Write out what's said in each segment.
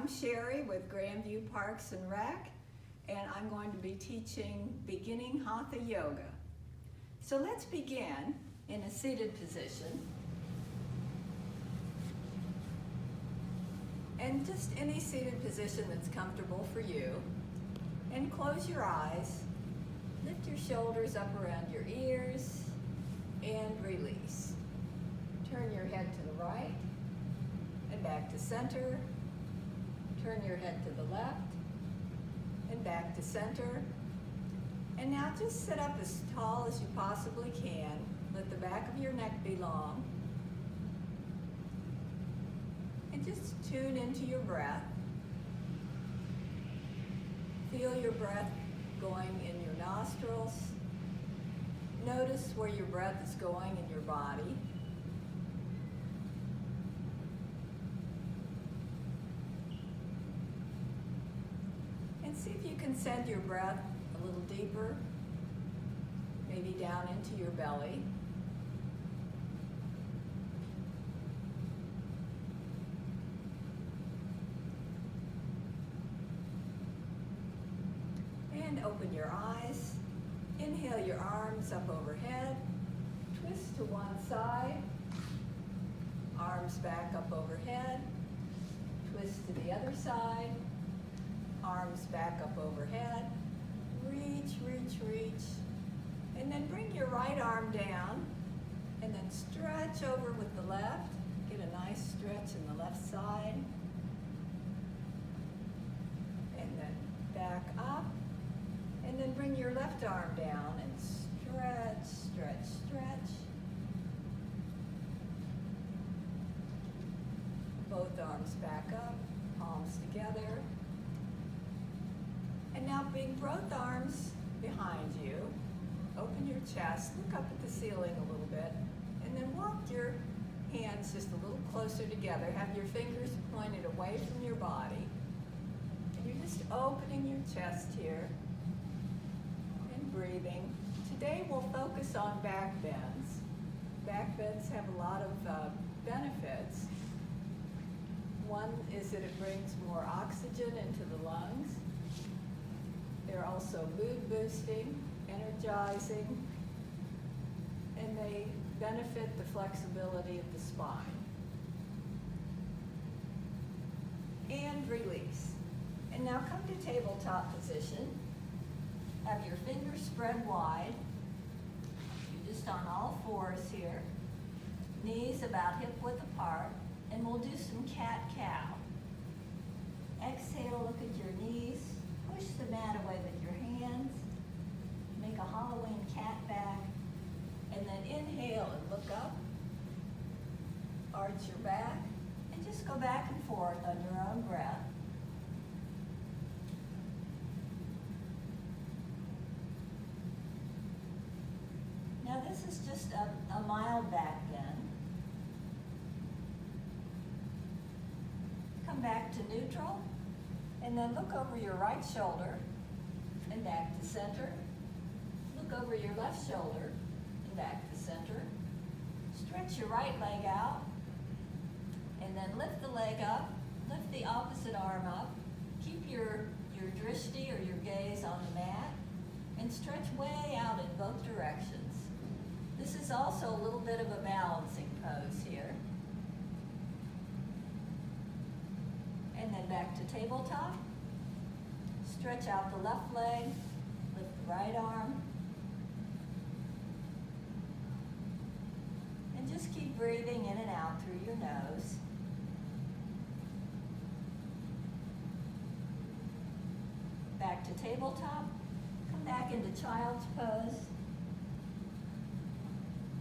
I'm Sherri with Grandview Parks and Rec, and I'm going to be teaching beginning Hatha Yoga. So let's begin in a seated position. And just any seated position that's comfortable for you. And close your eyes, lift your shoulders up around your ears, and release. Turn your head to the right, and back to center. Turn your head to the left, and back to center. And now just sit up as tall as you possibly can. Let the back of your neck be long. And just tune into your breath. Feel your breath going in your nostrils. Notice where your breath is going in your body. And see if you can send your breath a little deeper, maybe down into your belly. And open your eyes. Inhale your arms up overhead. Twist to one side. Arms back up overhead. Twist to the other side. Arms back up overhead. Reach, reach, reach. And then bring your right arm down. And then stretch over with the left. Get a nice stretch in the left side. And then back up. And then bring your left arm down and stretch, stretch, stretch. Both arms back up, palms together. And now bring both arms behind you. Open your chest, look up at the ceiling a little bit, and then walk your hands just a little closer together. Have your fingers pointed away from your body. And you're just opening your chest here. Breathing. Today we'll focus on back bends. Back bends have a lot of benefits. One is that it brings more oxygen into the lungs. They're also mood boosting, energizing, and they benefit the flexibility of the spine. And release. And now come to tabletop position. Have your fingers spread wide. You're just on all fours here. Knees about hip width apart. And we'll do some cat-cow. Exhale, look at your knees. Push the mat away with your hands. Make a Halloween cat back. And then inhale and look up. Arch your back. And just go back and forth on your own breath. Now this is just a mild back bend. Come back to neutral, and then look over your right shoulder, and back to center. Look over your left shoulder, and back to center. Stretch your right leg out, and then lift the leg up, lift the opposite arm up. Keep your drishti or your gaze on the mat, and stretch way out in both directions. This is also a little bit of a balancing pose here. And then back to tabletop. Stretch out the left leg, lift the right arm. And just keep breathing in and out through your nose. Back to tabletop. Come back into child's pose.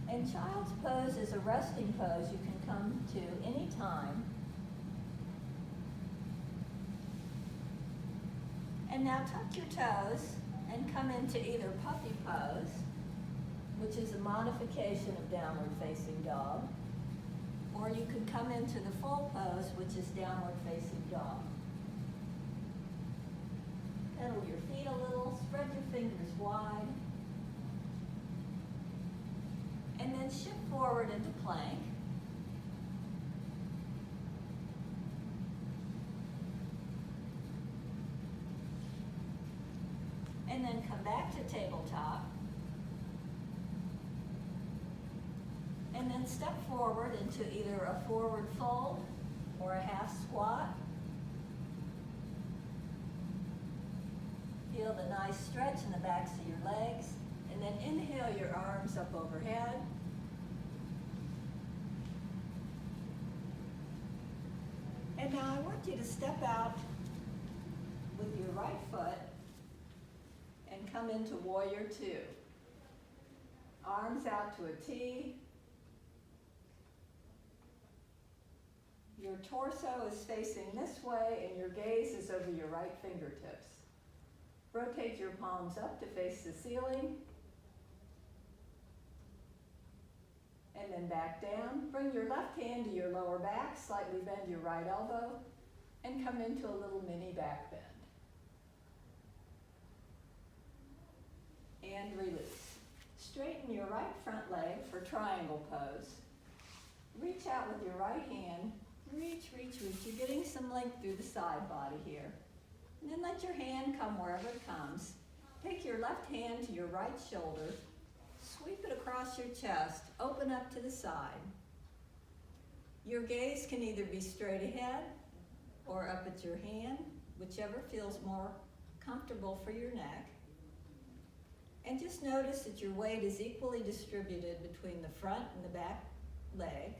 And child's pose is a resting pose you can come to anytime. And now tuck your toes and come into either puppy pose, which is a modification of downward facing dog, or you could come into the full pose, which is downward facing dog. Pedal your feet a little, spread your fingers wide. And then shift forward into plank. And then come back to tabletop. And then step forward into either a forward fold or a half squat. Feel the nice stretch in the backs of your legs. And then inhale your arms up overhead. And now I want you to step out with your right foot and come into Warrior Two. Arms out to a T. Your torso is facing this way and your gaze is over your right fingertips. Rotate your palms up to face the ceiling. And then back down. Bring your left hand to your lower back, slightly bend your right elbow, and come into a little mini back bend. And release. Straighten your right front leg for triangle pose. Reach out with your right hand. Reach, reach, reach. You're getting some length through the side body here. And then let your hand come wherever it comes. Take your left hand to your right shoulder. Sweep it across your chest. Open up to the side. Your gaze can either be straight ahead or up at your hand, whichever feels more comfortable for your neck. And just notice that your weight is equally distributed between the front and the back leg.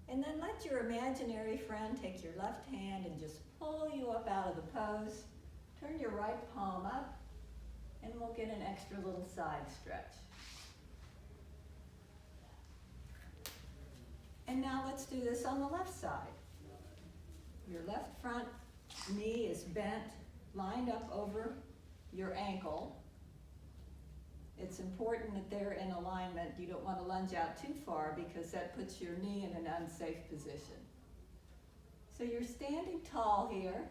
And then let your imaginary friend take your left hand and just pull you up out of the pose. Turn your right palm up, and we'll get an extra little side stretch. And now let's do this on the left side. Your left front knee is bent, lined up over your ankle. It's important that they're in alignment. You don't want to lunge out too far because that puts your knee in an unsafe position. So you're standing tall here,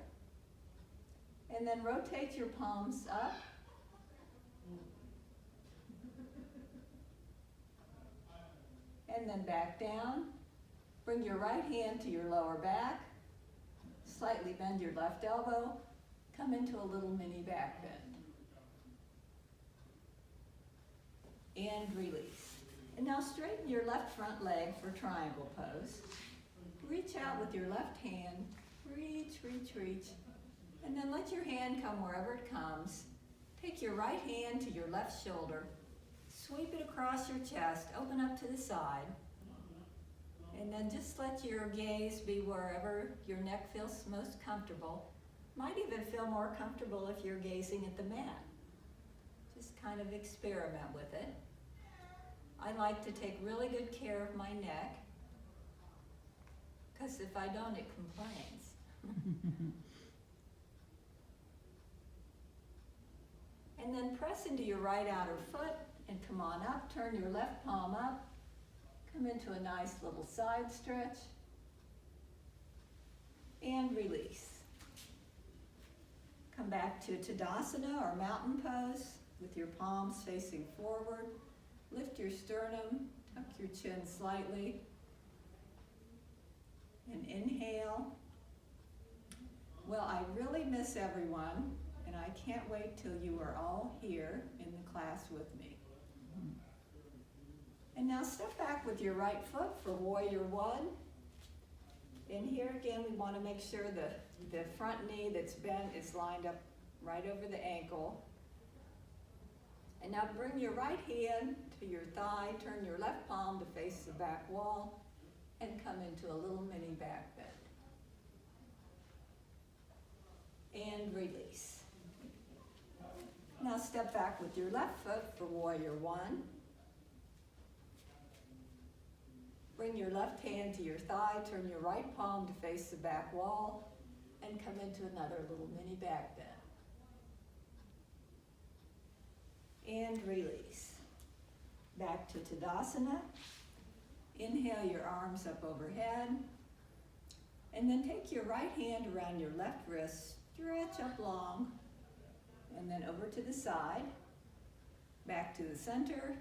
and then rotate your palms up. And then back down. Bring your right hand to your lower back. Slightly bend your left elbow. Come into a little mini back bend. And release. And now straighten your left front leg for triangle pose. Reach out with your left hand. Reach, reach, reach. And then let your hand come wherever it comes. Take your right hand to your left shoulder. Sweep it across your chest. Open up to the side. And then just let your gaze be wherever your neck feels most comfortable. Might even feel more comfortable if you're gazing at the mat. Just kind of experiment with it. I like to take really good care of my neck, because if I don't, it complains. And then press into your right outer foot and come on up. Turn your left palm up. Come into a nice little side stretch. And release. Come back to Tadasana or mountain pose with your palms facing forward. Lift your sternum, tuck your chin slightly, and inhale. Well, I really miss everyone, and I can't wait till you are all here in the class with me. And now step back with your right foot for Warrior One. And here again, we want to make sure the front knee that's bent is lined up right over the ankle. And now bring your right hand to your thigh, turn your left palm to face the back wall, and come into a little mini back bend. And release. Now step back with your left foot for Warrior One. Bring your left hand to your thigh, turn your right palm to face the back wall, and come into another little mini back bend. And release. Back to Tadasana. Inhale your arms up overhead. And then take your right hand around your left wrist, stretch up long, and then over to the side. Back to the center.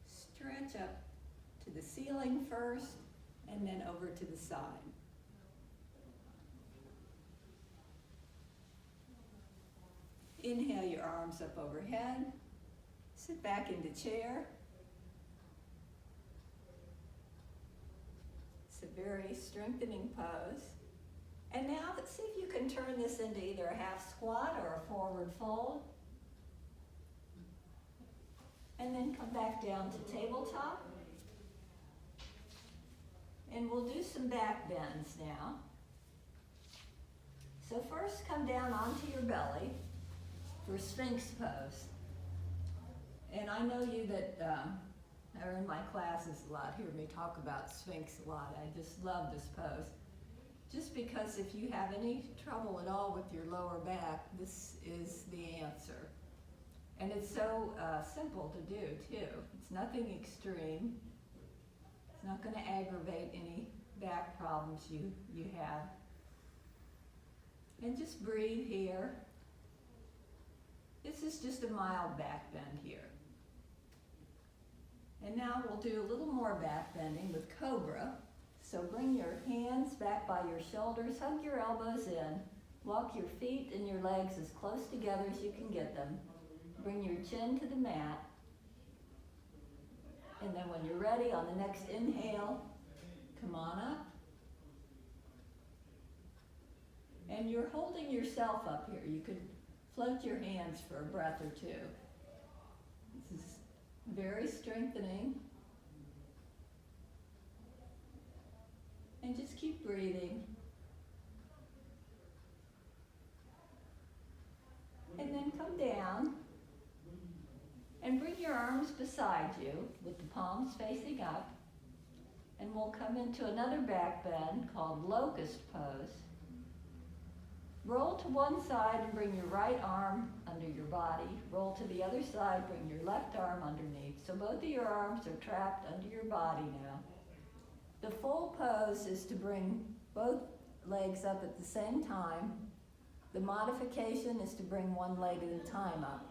Stretch up to the ceiling first, and then over to the side. Inhale your arms up overhead. Sit back into chair. It's a very strengthening pose. And now let's see if you can turn this into either a half squat or a forward fold. And then come back down to tabletop. And we'll do some back bends now. So first come down onto your belly for Sphinx pose. And I know you that are in my classes a lot, hear me talk about Sphinx a lot. I just love this pose. Just because if you have any trouble at all with your lower back, this is the answer. And it's so simple to do too. It's nothing extreme. It's not going to aggravate any back problems you have. And just breathe here. This is just a mild back bend here. And now we'll do a little more back bending with Cobra. So bring your hands back by your shoulders, hug your elbows in, walk your feet and your legs as close together as you can get them. Bring your chin to the mat. And then when you're ready, on the next inhale, come on up. And you're holding yourself up here. You could float your hands for a breath or two. This is very strengthening. And just keep breathing. And then come down and bring your arms beside you with the palms facing up. And we'll come into another back bend called locust pose. Roll to one side and bring your right arm under your body. Roll to the other side, bring your left arm underneath. So both of your arms are trapped under your body now. The full pose is to bring both legs up at the same time. The modification is to bring one leg at a time up.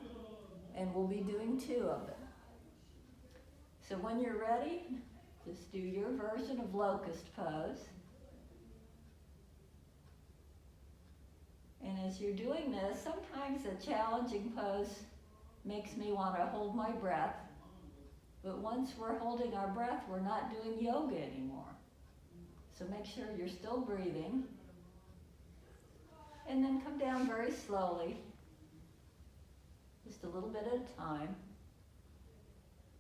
And we'll be doing two of them. So when you're ready, just do your version of locust pose. And as you're doing this, sometimes a challenging pose makes me want to hold my breath. But once we're holding our breath, we're not doing yoga anymore. So make sure you're still breathing. And then come down very slowly, just a little bit at a time.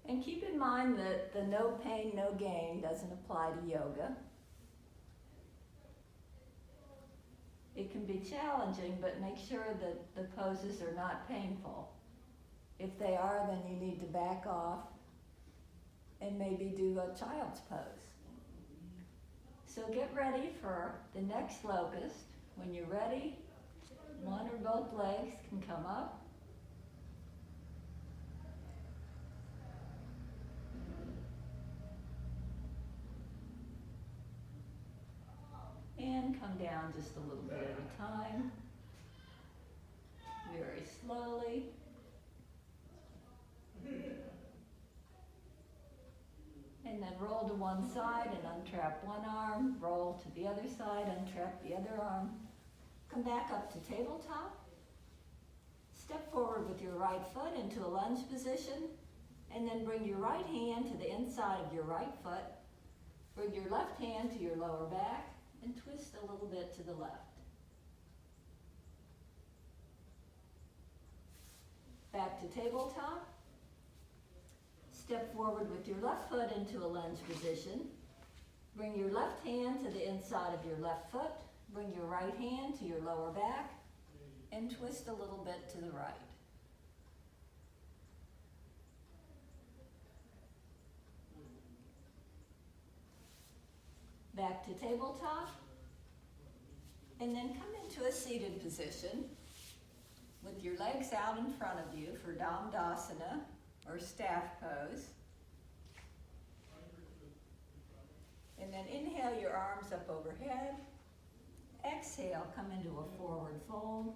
And keep in mind that the no pain, no gain doesn't apply to yoga. It can be challenging, but make sure that the poses are not painful. If they are, then you need to back off and maybe do a child's pose. So get ready for the next locust. When you're ready, one or both legs can come up. And come down just a little bit at a time, very slowly. And then roll to one side and untrap one arm, roll to the other side, untrap the other arm. Come back up to tabletop. Step forward with your right foot into a lunge position, and then bring your right hand to the inside of your right foot. Bring your left hand to your lower back, and twist a little bit to the left. Back to tabletop. Step forward with your left foot into a lunge position. Bring your left hand to the inside of your left foot. Bring your right hand to your lower back and twist a little bit to the right. Back to tabletop, and then come into a seated position with your legs out in front of you for Damdasana or staff pose. And then inhale your arms up overhead. Exhale, come into a forward fold.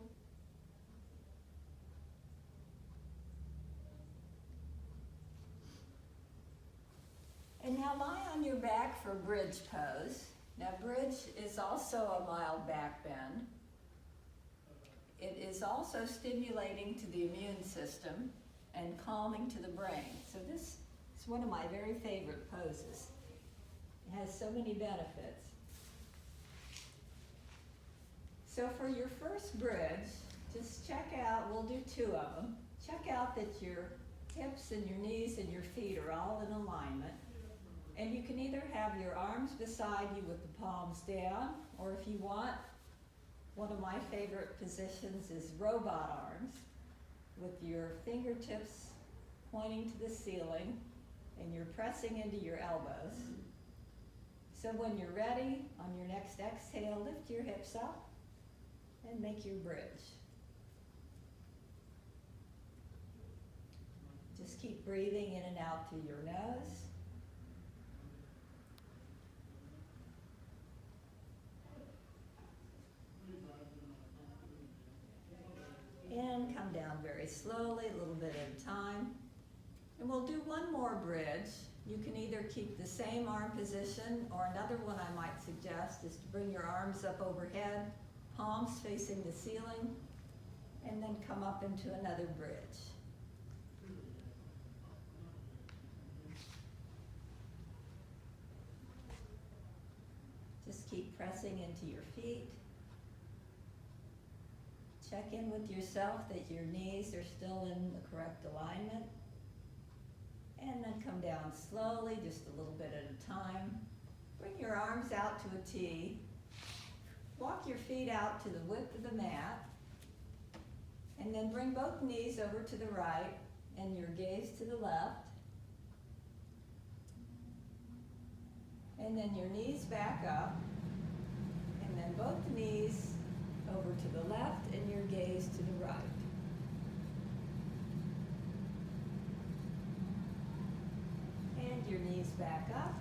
And now lie on your back for bridge pose. Now bridge is also a mild back bend. It is also stimulating to the immune system and calming to the brain. So this is one of my very favorite poses. It has so many benefits. So for your first bridge, just check out, we'll do 2 of them. Check out that your hips and your knees and your feet are all in alignment. And you can either have your arms beside you with the palms down, or if you want, one of my favorite positions is robot arms, with your fingertips pointing to the ceiling and you're pressing into your elbows. So when you're ready, on your next exhale, lift your hips up and make your bridge. Just keep breathing in and out through your nose. And come down very slowly, a little bit at a time. And we'll do one more bridge. You can either keep the same arm position, or another one I might suggest is to bring your arms up overhead, palms facing the ceiling, and then come up into another bridge. Just keep pressing into your feet. Check in with yourself that your knees are still in the correct alignment. And then come down slowly, just a little bit at a time. Bring your arms out to a T. Walk your feet out to the width of the mat. And then bring both knees over to the right and your gaze to the left. And then your knees back up. And then both knees over to the left and your gaze to the right. And your knees back up.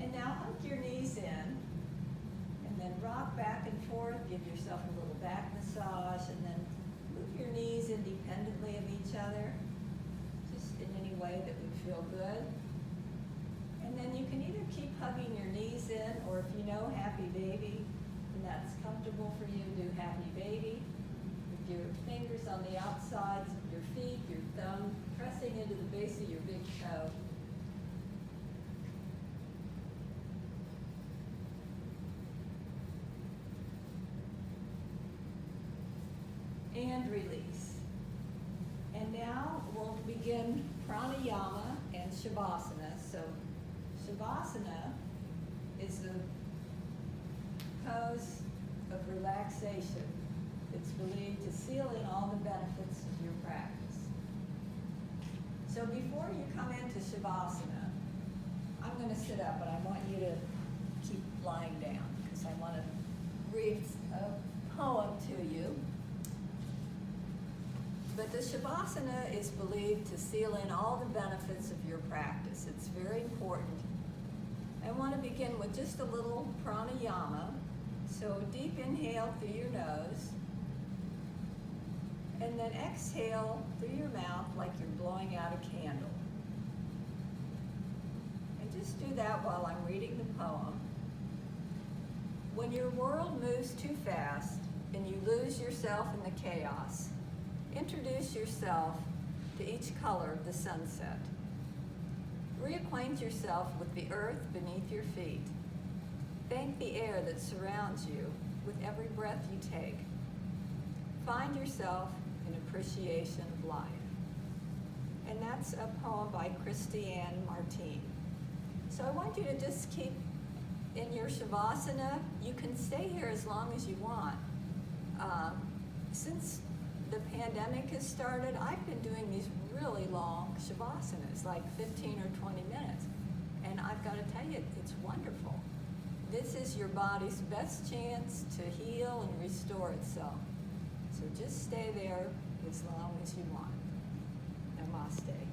And now hunk your knees in. And then rock back and forth. Give yourself a little back massage. And then move your knees independently of each other, just in any way that would feel good. And then you can either keep hugging your knees in, or if you know Happy Baby, and that's comfortable for you, do Happy Baby. With your fingers on the outsides of your feet, your thumb pressing into the base of your big toe. And release. And now we'll begin pranayama and shavasana. So shavasana is the pose of relaxation. It's believed to seal in all the benefits of your practice. So before you come into shavasana, I'm going to sit up, but I want you to keep lying down because I want to read a poem to you. But the shavasana is believed to seal in all the benefits of your practice. It's very important. I want to begin with just a little pranayama. So deep inhale through your nose, and then exhale through your mouth like you're blowing out a candle. And just do that while I'm reading the poem. When your world moves too fast and you lose yourself in the chaos, introduce yourself to each color of the sunset. Reacquaint yourself with the earth beneath your feet. Thank the air that surrounds you with every breath you take. Find yourself in appreciation of life. And that's a poem by Christiane Martin. So I want you to just keep in your shavasana. You can stay here as long as you want. Since the pandemic has started, I've been doing these really long shavasanas, like 15 or 20 minutes. And I've got to tell you, it's wonderful. This is your body's best chance to heal and restore itself. So just stay there as long as you want. Namaste.